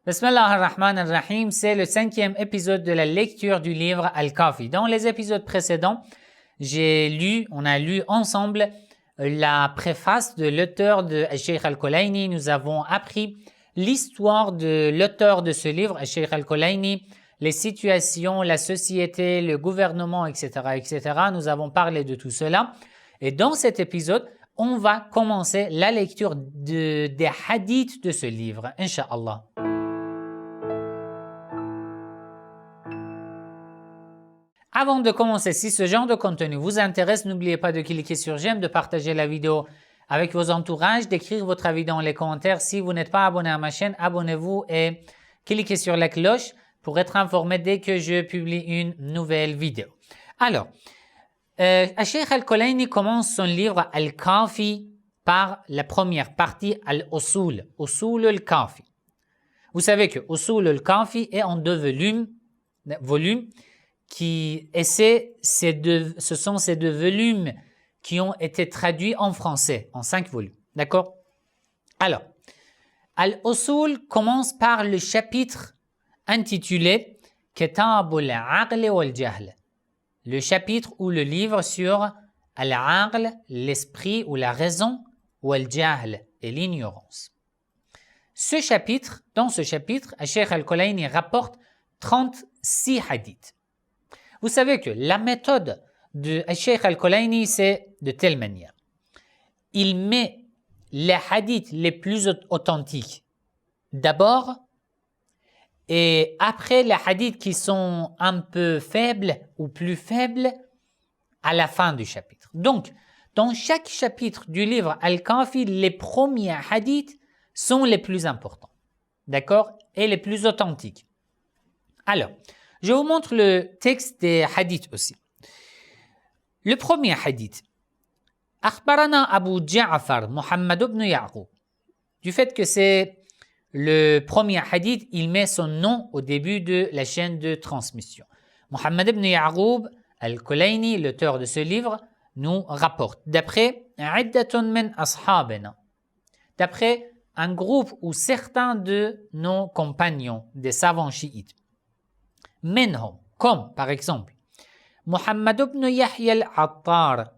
Bismillah ar-Rahman ar-Rahim, c'est le 5e épisode de la lecture du livre Al-Kafi. Dans les épisodes précédents, on a lu ensemble la préface de l'auteur de Cheikh Al-Kulayni. Nous avons appris l'histoire de l'auteur de ce livre, Cheikh Al-Kulayni, les situations, la société, le gouvernement, etc., etc. Nous avons parlé de tout cela. Et dans cet épisode, on va commencer la lecture des hadiths de ce livre, Inch'Allah. Avant de commencer, si ce genre de contenu vous intéresse, n'oubliez pas de cliquer sur j'aime, de partager la vidéo avec vos entourages, d'écrire votre avis dans les commentaires. Si vous n'êtes pas abonné à ma chaîne, abonnez-vous et cliquez sur la cloche pour être informé dès que je publie une nouvelle vidéo. Alors, Cheikh Al-Kulayni commence son livre Al-Kafi par la première partie, Al-Usul, Usul Al-Kafi. Vous savez que Usul Al-Kafi est en 2 volumes ce sont ces 2 volumes qui ont été traduits en français, en 5 volumes. D'accord? Alors, Al-Usul commence par le chapitre intitulé Kitab al-Aql wal-Jahl, le chapitre ou le livre sur Al-Aql, l'esprit ou la raison, wal-Jahl et l'ignorance. Dans ce chapitre, Cheikh Al-Kulayni rapporte 36 hadiths. Vous savez que la méthode de Cheikh Al-Kulayni, c'est de telle manière. Il met les hadiths les plus authentiques d'abord, et après les hadiths qui sont un peu faibles ou plus faibles à la fin du chapitre. Donc, dans chaque chapitre du livre Al-Kafi, les premiers hadiths sont les plus importants, d'accord, et les plus authentiques. Alors, je vous montre le texte des hadiths aussi. Le premier hadith. Akhbarana Abu Ja'far Muhammad ibn Ya'qub. Du fait que c'est le premier hadith, il met son nom au début de la chaîne de transmission. Muhammad ibn Ya'qub Al-Kulayni, l'auteur de ce livre, nous rapporte d'après Iddatun min ashabina, d'après un groupe ou certains de nos compagnons, des savants chiites. Minhum, comme par exemple Muhammad ibn Yahya al-Attar,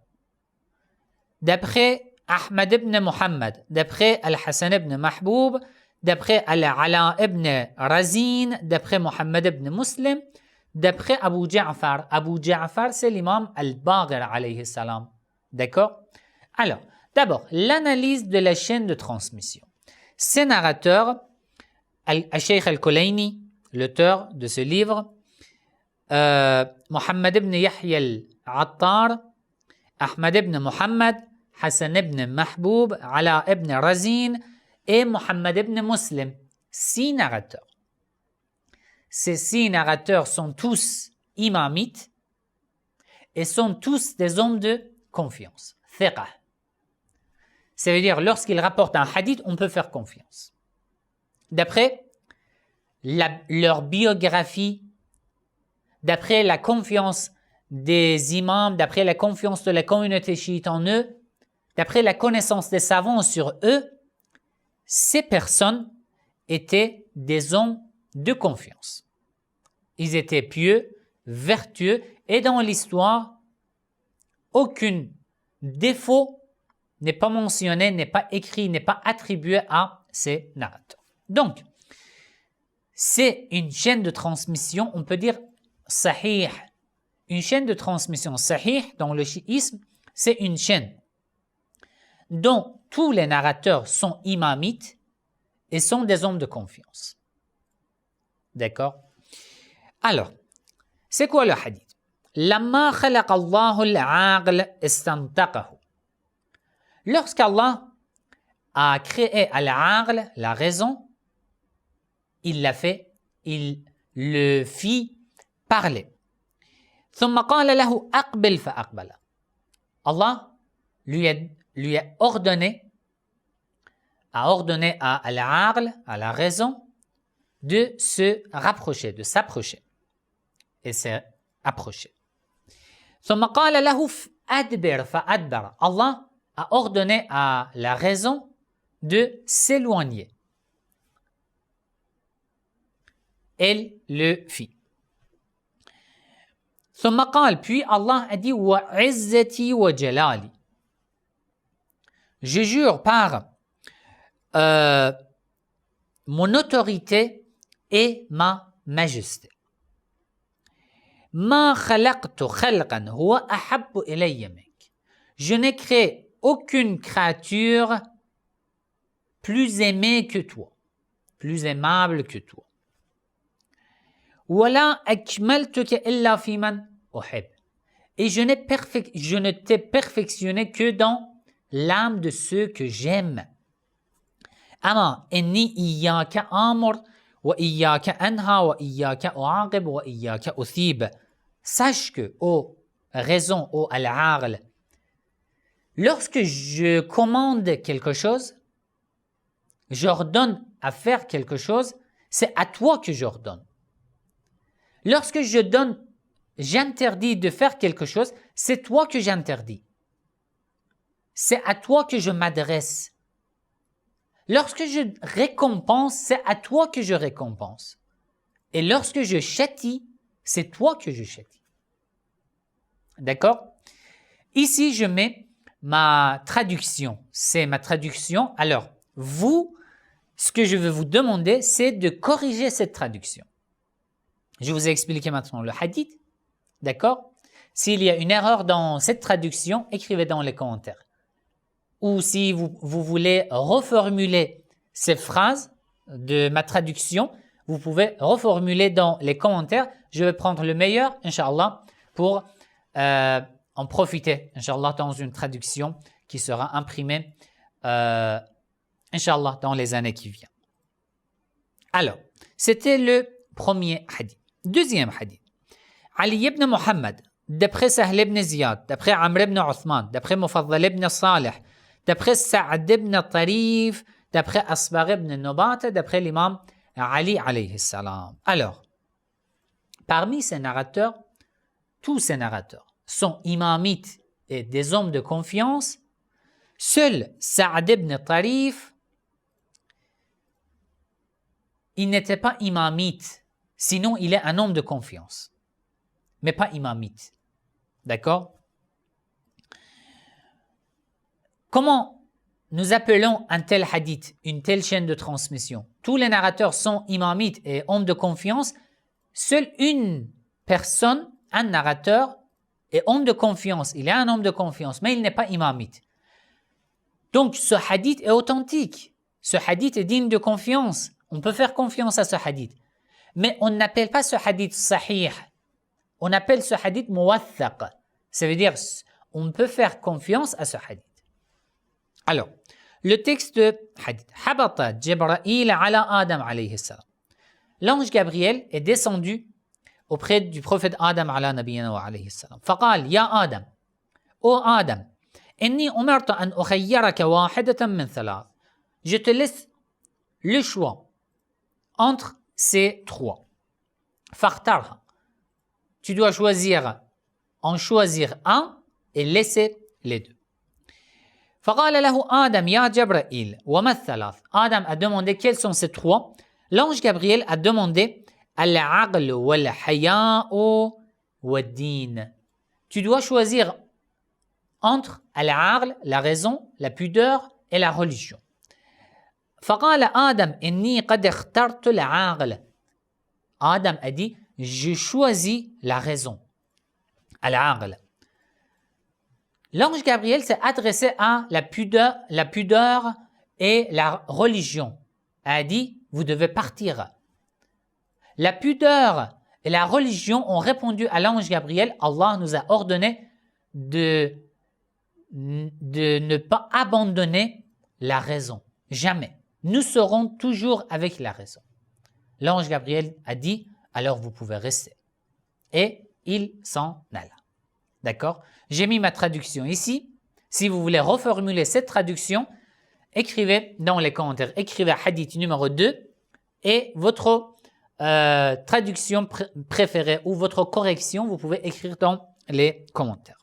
d'après Ahmad ibn Muhammad, d'après Al-Hassan ibn Mahboub, d'après Al-Ala ibn Razin, d'après Muhammad ibn Muslim, d'après Abu Ja'far. Abu Ja'far, c'est l'imam Al-Baqir alayhi salam. D'accord? Alors, d'abord, l'analyse de la chaîne de transmission. Ces narrateurs, Cheikh Al-Kulayni, l'auteur de ce livre, Muhammad ibn Yahya al-Attar, Ahmad ibn Muhammad, Hassan ibn Mahboub, Ala ibn Razin et Muhammad ibn Muslim. 6 narrateurs. Ces 6 narrateurs sont tous imamites et sont tous des hommes de confiance. Thiqa. Ça veut dire, lorsqu'ils rapportent un hadith, on peut faire confiance. D'après leur biographie, d'après la confiance des imams, d'après la confiance de la communauté chiite en eux, d'après la connaissance des savants sur eux, ces personnes étaient des hommes de confiance. Ils étaient pieux, vertueux, et dans l'histoire, aucun défaut n'est pas mentionné, n'est pas écrit, n'est pas attribué à ces narrateurs. Donc, c'est une chaîne de transmission, on peut dire sahih. Une chaîne de transmission sahih dans le chiisme, c'est une chaîne dont tous les narrateurs sont imamites et sont des hommes de confiance. D'accord? Alors, c'est quoi le hadith? Lamma khalaqa Allahu al-aql istantaqahu. Lorsqu'Allah a créé al-aql, la raison, il le fit parler. ثم قال له أقبل فأقبل. Allah lui a ordonné à al-aql, à la raison, de se rapprocher, de s'approcher. Et s'est approché. ثم قال له أدبر فأدبر. Allah a ordonné à la raison de s'éloigner. elle le fit. ثم قال, puis Allah a dit وعزتي وجلالي. Je jure par mon autorité et ma majesté. ما خلقت خلقا هو أحب إلي منك. Je n'ai créé aucune créature plus aimée que toi, plus aimable que toi. ولا أكملتك إلا في من أحب. Et je ne t'ai perfectionné que dans l'âme de ceux que j'aime. أما إني إياك آمر وإياك أنهى وإياك أعاقب وإياك أثيب. Sache que, ô raison, ô al-aql, lorsque je commande quelque chose, j'ordonne à faire quelque chose, c'est à toi que j'ordonne. Lorsque j'interdis de faire quelque chose, c'est toi que j'interdis. C'est à toi que je m'adresse. Lorsque je récompense, c'est à toi que je récompense. Et lorsque je châtie, c'est toi que je châtie. D'accord? Ici, je mets ma traduction. C'est ma traduction. Alors, vous, ce que je veux vous demander, c'est de corriger cette traduction. Je vous ai expliqué maintenant le hadith. D'accord? S'il y a une erreur dans cette traduction, écrivez dans les commentaires. Ou si vous voulez reformuler ces phrases de ma traduction, vous pouvez reformuler dans les commentaires. Je vais prendre le meilleur, Inch'Allah, pour en profiter, Inch'Allah, dans une traduction qui sera imprimée, Inch'Allah, dans les années qui viennent. Alors, c'était le premier hadith. Deuxième hadith. Ali ibn Muhammad, d'après Sahl ibn Ziyad, d'après Amr ibn Uthman, d'après Mufaddal ibn Salih, d'après Sa'ad ibn Tarif, d'après Asbar ibn Nubata, d'après l'imam Ali alayhi salam. Alors, parmi ces narrateurs, tous ces narrateurs sont imamites et des hommes de confiance. Seul Sa'ad ibn Tarif, il n'était pas imamite, sinon il est un homme de confiance, mais pas imamite. D'accord? Comment nous appelons un tel hadith, une telle chaîne de transmission? Tous les narrateurs sont imamites et hommes de confiance. Seule une personne, un narrateur, est homme de confiance. Il est un homme de confiance, mais il n'est pas imamite. Donc, ce hadith est authentique. Ce hadith est digne de confiance. On peut faire confiance à ce hadith. Mais on n'appelle pas ce hadith sahih. On appelle ce hadith muwaththaq. Ça veut dire, on peut faire confiance à ce hadith. Alors, le texte de hadith. Habata Jibra'il ala Adam alayhi salam. L'ange Gabriel est descendu auprès du prophète Adam ala nabiyana wa alayhi salam. Faqal, ya Adam, ô Adam, inni umirtu an ukhayyaraka wahidatan min thalath. Je te laisse le choix entre ces trois. Fakhtarha. Tu dois en choisir un et laisser les deux. فقال له آدم يا جبرائيل وما الثلاث. Adam a demandé quels sont ces trois. L'ange Gabriel a demandé al-aql wal-haya'u wad-din. Tu dois choisir entre al-aql, la raison, la pudeur et la religion. فقال آدم إني قد اخترت العقل. Adam a dit, je choisis la raison. Al-aql. L'ange Gabriel s'est adressé à la pudeur et la religion. Il a dit, vous devez partir. La pudeur et la religion ont répondu à l'ange Gabriel. Allah nous a ordonné de ne pas abandonner la raison. Jamais. Nous serons toujours avec la raison. L'ange Gabriel a dit, alors vous pouvez rester. Et il s'en alla. D'accord? J'ai mis ma traduction ici. Si vous voulez reformuler cette traduction, écrivez dans les commentaires. Écrivez hadith numéro 2 et votre traduction préférée ou votre correction, vous pouvez écrire dans les commentaires.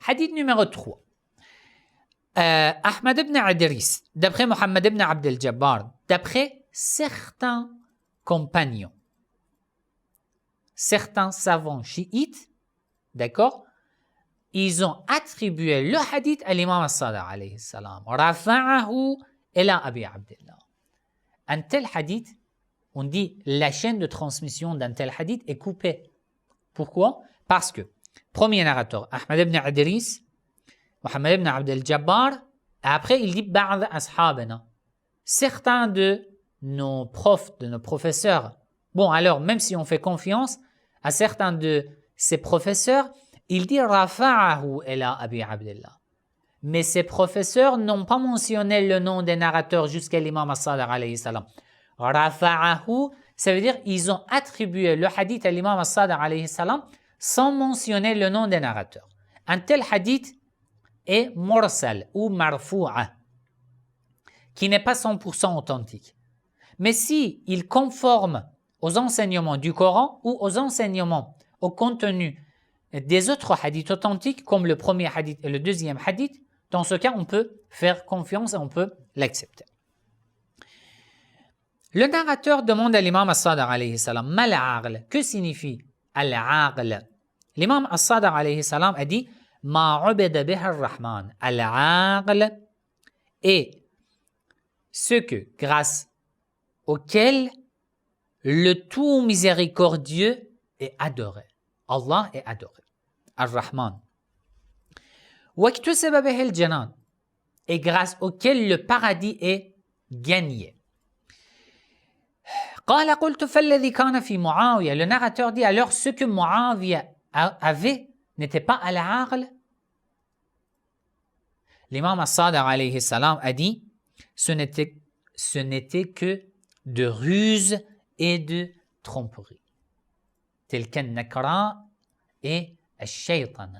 Hadith numéro 3. Ahmad ibn Idris, d'après Muhammad ibn Abd al-Jabbar, d'après certains compagnons. Certains savants chiites, d'accord, ils ont attribué le hadith à l'imam al-Sadiq alayhi salam. Rafa'ahu ila Abi Abdillah. Un tel hadith, on dit la chaîne de transmission d'un tel hadith est coupée. Pourquoi? Parce que, premier narrateur, Ahmad ibn Idris, Muhammad ibn Abd al-Jabbar, après il dit Ba'd ashabana. Certains de nos profs, de nos professeurs, bon alors même si on fait confiance à certains de ces professeurs, il dit Rafa'ahu ila Abi Abdillah. Mais ces professeurs n'ont pas mentionné le nom des narrateurs jusqu'à l'imam al-Sadiq alayhi salam. Rafa'ahu, ça veut dire ils ont attribué le hadith à l'imam al-Sadiq alayhi salam sans mentionner le nom des narrateurs. Un tel hadith est mursal ou marfu'a, qui n'est pas 100% authentique. Mais si il conforme aux enseignements du Coran ou aux enseignements, au contenu des autres hadiths authentiques, comme le premier hadith et le deuxième hadith, dans ce cas, on peut faire confiance et on peut l'accepter. Le narrateur demande à l'imam al-Sadiq alayhi salam, mal aql, que signifie al-aql? L'imam al-Sadiq alayhi salam a dit, ma ubida biha ar-Rahman. Al-aql est ce que, grâce auquel le tout miséricordieux est adoré. Allah est adoré. Ar-Rahman. Waktusaba bihi al-Janan, et grâce auquel le paradis est gagné. Qala qultu falladhi kana fi Muawiya. Le narrateur dit alors ce que Muawiya avait n'était pas al-aql. L'imam al-Sadiq alayhi salam a dit ce n'était que de ruse et de tromperie. Tel qu'un nakra et al-shaytan.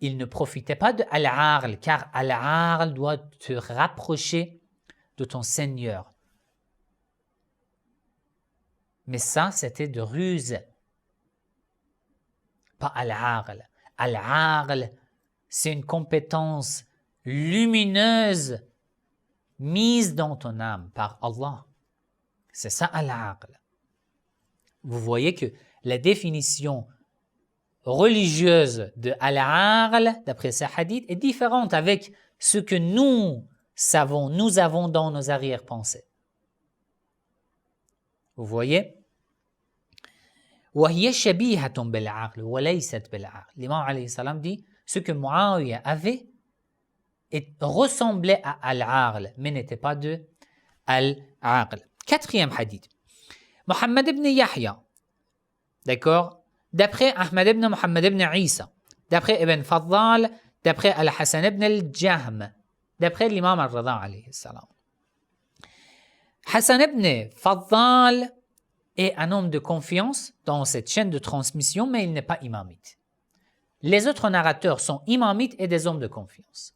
Il ne profitait pas de al-aql, car al-aql doit te rapprocher de ton Seigneur. Mais ça, c'était de ruse. Pas al-aql. Al-aql, c'est une compétence lumineuse mise dans ton âme par Allah. C'est ça al-aql. Vous voyez que la définition religieuse de al-aql, d'après ces hadiths, est différente avec ce que nous avons dans nos arrière-pensées. Vous voyez? وَهِيَ شَبِيهَةٌ بِالْعَقْلِ وَلَيْسَتْ بِالْعَقْلِ. L'imam alayhi salam dit ce que Muawiya avait ressemblait à al-aql, mais n'était pas de al-aql. Quatrième hadith. Muhammad ibn Yahya, d'accord? D'après Ahmad ibn Muhammad ibn Isa, d'après Ibn Faddal, d'après Al-Hassan ibn al-Jahm, d'après l'imam al-Rida alayhi salam. Hassan ibn Faddal est un homme de confiance dans cette chaîne de transmission, mais il n'est pas imamite. Les autres narrateurs sont imamites et des hommes de confiance.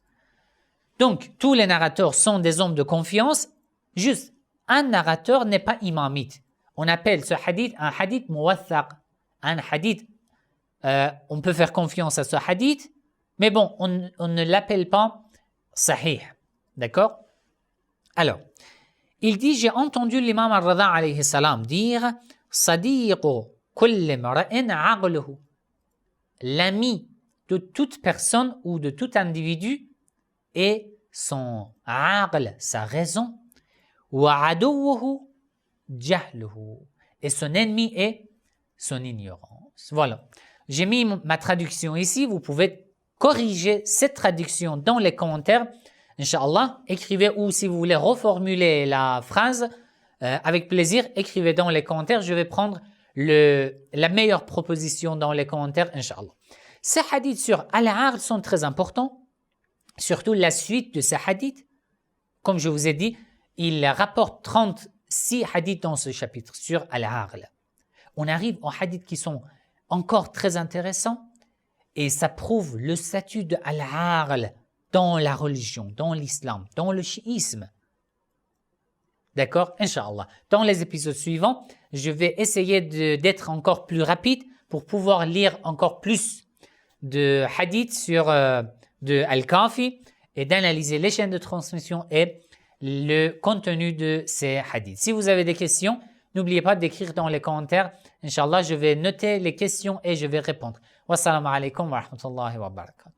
Donc, tous les narrateurs sont des hommes de confiance, juste un narrateur n'est pas imamite. On appelle ce hadith un hadith muwathaq, un hadith, on peut faire confiance à ce hadith, mais bon, on ne l'appelle pas sahih. D'accord? Alors, il dit, j'ai entendu l'imam al-Rida alayhi salam dire Sadiqu kulli mara'in aqluhu. L'ami de toute personne ou de tout individu est son aql, sa raison, wa aduwuhu jahluhu, et son ennemi est son ignorance. Voilà. J'ai mis ma traduction ici. Vous pouvez corriger cette traduction dans les commentaires. Inch'Allah, écrivez, ou si vous voulez reformuler la phrase, avec plaisir, écrivez dans les commentaires. Je vais prendre la meilleure proposition dans les commentaires, Inch'Allah. Ces hadiths sur al-aql sont très importants, surtout la suite de ces hadiths. Comme je vous ai dit, il rapporte 36 hadiths dans ce chapitre sur al-aql. On arrive aux hadiths qui sont encore très intéressants et ça prouve le statut de al-aql dans la religion, dans l'islam, dans le chiisme. D'accord? Inch'Allah. Dans les épisodes suivants, je vais essayer d'être encore plus rapide pour pouvoir lire encore plus de hadiths sur de Al-Kafi et d'analyser les chaînes de transmission et le contenu de ces hadiths. Si vous avez des questions, n'oubliez pas d'écrire dans les commentaires. Inch'Allah, je vais noter les questions et je vais répondre. Wassalamu alaikum wa rahmatullahi wa barakatuh.